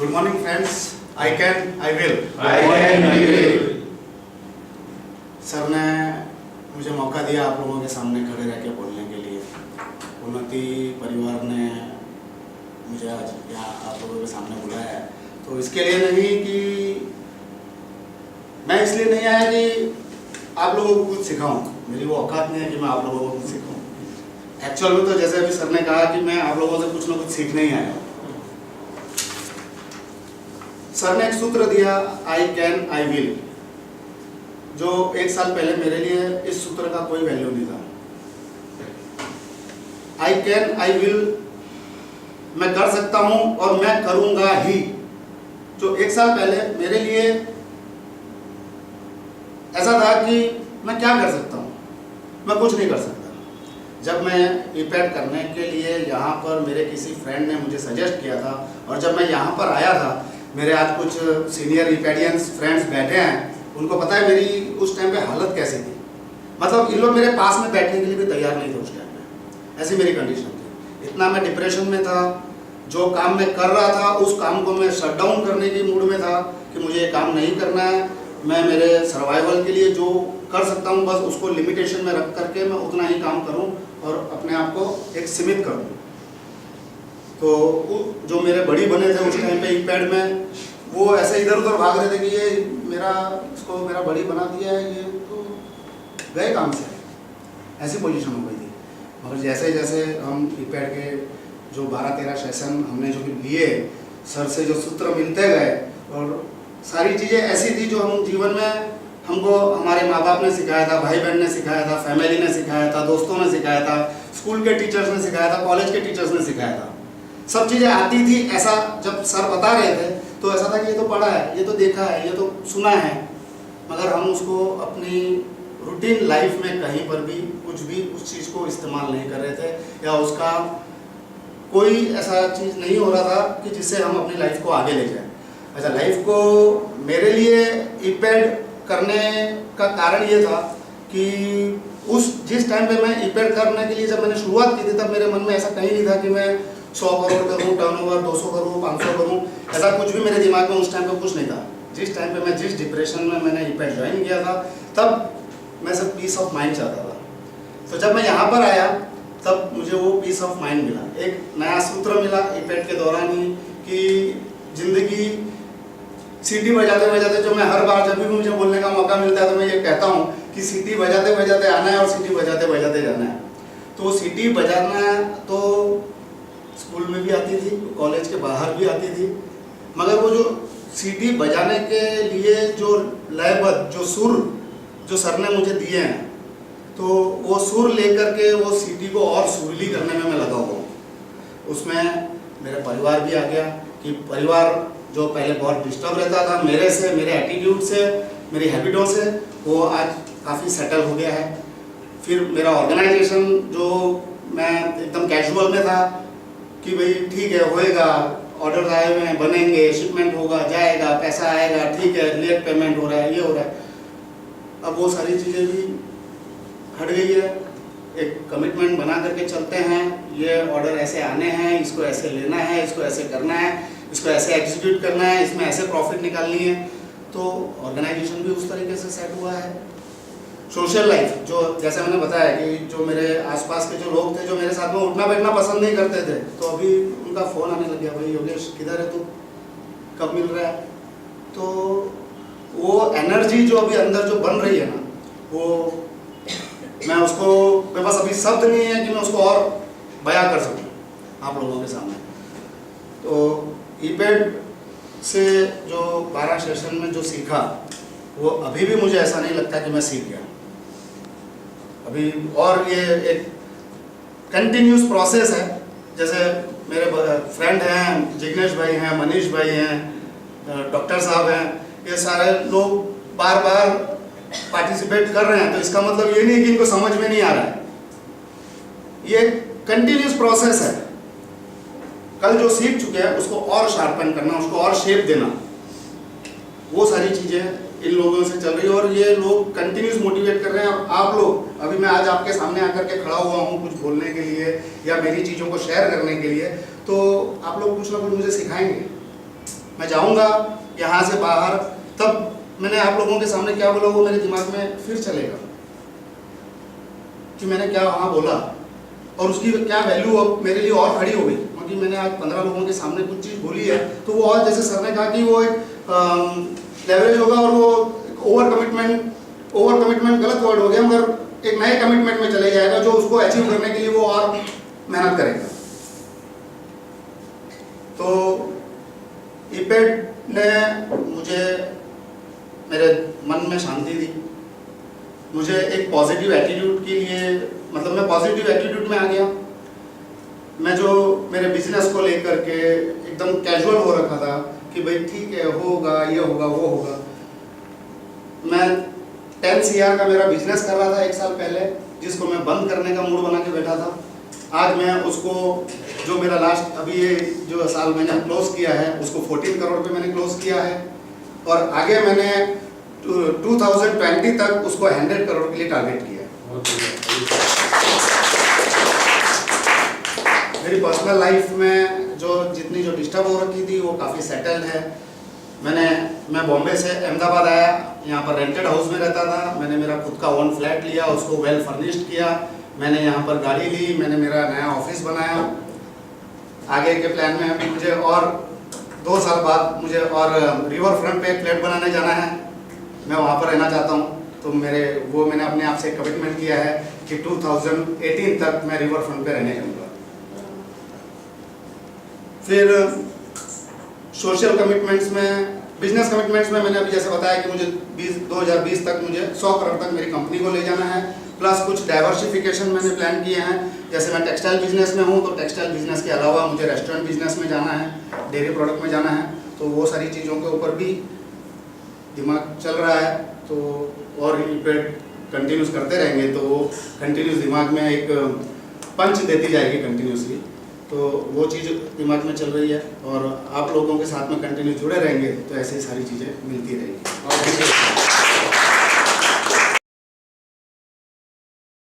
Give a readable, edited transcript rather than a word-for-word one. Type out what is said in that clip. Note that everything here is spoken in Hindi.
Good morning, friends. I can, I will. Sir ने मुझे मौका दिया आप लोगों के सामने खड़े रह के बोलने के लिए। उन्नति परिवार ने मुझे आज यहाँ आप लोगों के सामने बुलाया है, तो इसके लिए नहीं कि मैं इसलिए नहीं आया कि आप लोगों को कुछ सिखाऊं। मेरी वो औकात नहीं है कि मैं आप लोगों को कुछ सिखाऊं। एक्चुअल में तो जैसे अभी सर ने कहा कि मैं आप लोगों से कुछ ना कुछ सीखने ही आया हूँ। सर ने एक सूत्र दिया, आई कैन आई विल, जो एक साल पहले मेरे लिए इस सूत्र का कोई वैल्यू नहीं था। आई कैन आई विल, मैं कर सकता हूं और मैं करूंगा ही, जो एक साल पहले मेरे लिए ऐसा था कि मैं क्या कर सकता हूं, मैं कुछ नहीं कर सकता। जब मैं ईपैड करने के लिए यहाँ पर मेरे किसी फ्रेंड ने मुझे सजेस्ट किया था, और जब मैं यहाँ पर आया था, मेरे आज कुछ सीनियर ईपैडियंस फ्रेंड्स बैठे हैं, उनको पता है मेरी उस टाइम पे हालत कैसी थी। मतलब इन लोग मेरे पास में बैठने के लिए भी तैयार नहीं थे उस टाइम पे, ऐसी मेरी कंडीशन थी। इतना मैं डिप्रेशन में था, जो काम मैं कर रहा था उस काम को मैं शट डाउन करने की मूड में था कि मुझे ये काम नहीं करना है। मैं मेरे सर्वाइवल के लिए जो कर सकता हूँ बस उसको लिमिटेशन में रख करके मैं उतना ही काम करूँ और अपने आप को एक सीमित कर दूँ। तो जो मेरे बड़ी बने थे उस टाइम पे ईपैड में, वो ऐसे इधर उधर भाग रहे थे कि ये इसको मेरा बड़ी बना दिया है, ये तो गए काम से, ऐसी पोजीशन हो गई थी। मगर जैसे जैसे हम ईपैड के जो 12-13 सेशन हमने जो लिए, सर से जो सूत्र मिलते गए, और सारी चीज़ें ऐसी थी जो हम जीवन में हमको हमारे माँ बाप ने सिखाया था, भाई बहन ने सिखाया था, फैमिली ने सिखाया था, दोस्तों ने सिखाया था, स्कूल के टीचर्स ने सिखाया था, कॉलेज के टीचर्स ने सिखाया था। सब चीज़ें आती थी। ऐसा जब सर बता रहे थे तो ऐसा था कि ये तो पढ़ा है, ये तो देखा है, ये तो सुना है, मगर हम उसको अपनी रूटीन लाइफ में कहीं पर भी कुछ भी उस चीज़ को इस्तेमाल नहीं कर रहे थे, या उसका कोई ऐसा चीज़ नहीं हो रहा था कि जिससे हम अपनी लाइफ को आगे ले जाएं। अच्छा, लाइफ को मेरे लिए ईपैड करने का कारण ये था कि जिस टाइम पे मैं ईपैड करने के लिए जब मैंने शुरुआत की थी, तब मेरे मन में ऐसा कहीं नहीं था कि मैं 100 करोड़ करूँ टर्नओवर, 200 करूँ, 500 करूँ, ऐसा कुछ भी मेरे दिमाग में उस टाइम पे कुछ नहीं था। जिस टाइम पे मैं जिस डिप्रेशन में मैंने ईपैड ज्वाइन किया था, तब मैं सब पीस ऑफ माइंड चाहता था। तो जब मैं यहाँ पर आया तब मुझे वो पीस ऑफ माइंड मिला, एक नया सूत्र मिला ईपैड के दौरान ही, कि जिंदगी सीटी बजाते बजाते, जो मैं हर बार जब भी मुझे बोलने का मौका मिलता है तो मैं ये कहता हूँ कि सीटी बजाते बजाते आना है और सीटी बजाते बजाते जाना है। तो सीटी बजाना तो स्कूल में भी आती थी, कॉलेज के बाहर भी आती थी, मगर वो जो सीटी बजाने के लिए जो लयबद्ध, जो सुर जो सर ने मुझे दिए हैं, तो वो सुर लेकर के वो सीटी को और सुरीली करने में मैं लगा हुआ हूँ। उसमें मेरा परिवार भी आ गया, कि परिवार जो पहले बहुत डिस्टर्ब रहता था मेरे से, मेरे एटीट्यूड से, मेरी हैबिटों से, वो आज काफ़ी सेटल हो गया है। फिर मेरा ऑर्गेनाइजेशन जो मैं एकदम कैजुअल में था कि भाई ठीक है, होएगा, ऑर्डर आए हुए हैं, बनेंगे, शिपमेंट होगा, जाएगा, पैसा आएगा, ठीक है, लेट पेमेंट हो रहा है, ये हो रहा है, अब वो सारी चीज़ें भी हट गई है। एक कमिटमेंट बना करके चलते हैं, ये ऑर्डर ऐसे आने हैं, इसको ऐसे लेना है, इसको ऐसे करना है, इसको ऐसे एग्जीक्यूट करना है, इसमें ऐसे प्रॉफिट निकालनी है। तो ऑर्गेनाइजेशन भी उस तरीके से सेट हुआ है। सोशल लाइफ, जो जैसे मैंने बताया कि जो मेरे आसपास के जो लोग थे, जो मेरे साथ में उठना बैठना पसंद नहीं करते थे, तो अभी उनका फ़ोन आने लग गया, भाई योगेश किधर है तू, कब मिल रहा है। तो वो एनर्जी जो अभी अंदर जो बन रही है ना, वो मैं उसको, मेरे पास अभी शब्द नहीं है कि मैं उसको और बयां कर सकूं आप लोगों के सामने। तो ईपैड से जो 12 सेशन में जो सीखा, वो अभी भी मुझे ऐसा नहीं लगता कि मैं सीख गया अभी, और ये एक कंटिन्यूस प्रोसेस है। जैसे मेरे फ्रेंड हैं, जिग्नेश भाई हैं, मनीष भाई हैं, डॉक्टर साहब हैं, ये सारे लोग बार बार पार्टिसिपेट कर रहे हैं, तो इसका मतलब ये नहीं कि इनको समझ में नहीं आ रहा है। ये कंटिन्यूस प्रोसेस है। कल जो सीख चुके हैं उसको और शार्पन करना, उसको और शेप देना, वो सारी चीज़ें इन लोगों से चल रही है, और ये लोग कंटिन्यूस मोटिवेट कर रहे हैं। आप लोग, अभी मैं आज आपके सामने आकर के खड़ा हुआ हूँ कुछ बोलने के लिए या मेरी चीज़ों को शेयर करने के लिए, तो आप लोग कुछ ना कुछ मुझे सिखाएंगे। मैं जाऊंगा यहाँ से बाहर, तब मैंने आप लोगों के सामने क्या बोला वो मेरे दिमाग में फिर चलेगा कि मैंने क्या वहाँ बोला और उसकी क्या वैल्यू अब मेरे लिए और खड़ी हो गई, क्योंकि मैंने आज 15 लोगों के सामने कुछ चीज़ बोली है। तो वो और जैसे सर ने कहा कि वो एक लेवरेज होगा और वो ओवर कमिटमेंट गलत वर्ड हो गया, मगर एक नए कमिटमेंट में चले जाएगा जो उसको अचीव करने के लिए वो और मेहनत करेगा। तो ईपेड ने मुझे मेरे मन में शांति दी, मुझे एक पॉजिटिव एटीट्यूड के लिए, मतलब मैं पॉजिटिव एटीट्यूड में आ गया। मैं जो मेरे बिजनेस को लेकर के एकदम कैजुअल हो रखा था कि भाई ठीक है, होगा, ये होगा, वो होगा। मैं 10 CR का मेरा बिजनेस कर रहा था 1 साल पहले, जिसको मैं बंद करने का मूड बना के बैठा था। आज मैं उसको, जो मेरा लास्ट अभी ये जो साल मैंने क्लोज किया है, उसको 14 करोड़ पे मैंने क्लोज किया है और आगे मैंने 2020 तक उसको 100 करोड़ के लिए टारगेट किया है। मेरी पर्सनल लाइफ में जितनी डिस्टर्ब हो रखी थी वो काफ़ी सेटल्ड है। मैं बॉम्बे से अहमदाबाद आया, यहाँ पर रेंटेड हाउस में रहता था। मैंने मेरा खुद का ओन फ्लैट लिया, उसको वेल फर्निश्ड किया। मैंने यहाँ पर गाड़ी ली, मैंने मेरा नया ऑफिस बनाया। आगे के प्लान में अभी मुझे और 2 साल बाद मुझे और रिवर फ्रंट पे एक फ्लैट बनाने जाना है, मैं वहाँ पर रहना चाहता हूँ। तो मैंने अपने आप से कमिटमेंट किया है कि 2018 तक मैं रिवर फ्रंट पे रहने जाऊँगा। फिर सोशल कमिटमेंट्स में, बिजनेस कमिटमेंट्स में मैंने अभी जैसे बताया कि मुझे 2020 तक मुझे 100 करोड़ तक मेरी कंपनी को ले जाना है। प्लस कुछ डाइवर्सिफिकेशन मैंने प्लान किए हैं, जैसे मैं टेक्सटाइल बिजनेस में हूँ तो टेक्सटाइल बिजनेस के अलावा मुझे रेस्टोरेंट बिजनेस में जाना है, डेयरी प्रोडक्ट में जाना है। तो वो सारी चीज़ों के ऊपर भी दिमाग चल रहा है। तो और ईपेड कंटिन्यूस करते रहेंगे तो वो कंटिन्यूस दिमाग में एक पंच देती जाएगी कंटिन्यूसली। तो वो चीज़ दिमाग में चल रही है और आप लोगों के साथ में कंटिन्यू जुड़े रहेंगे तो ऐसी सारी चीज़ें मिलती रहेंगी।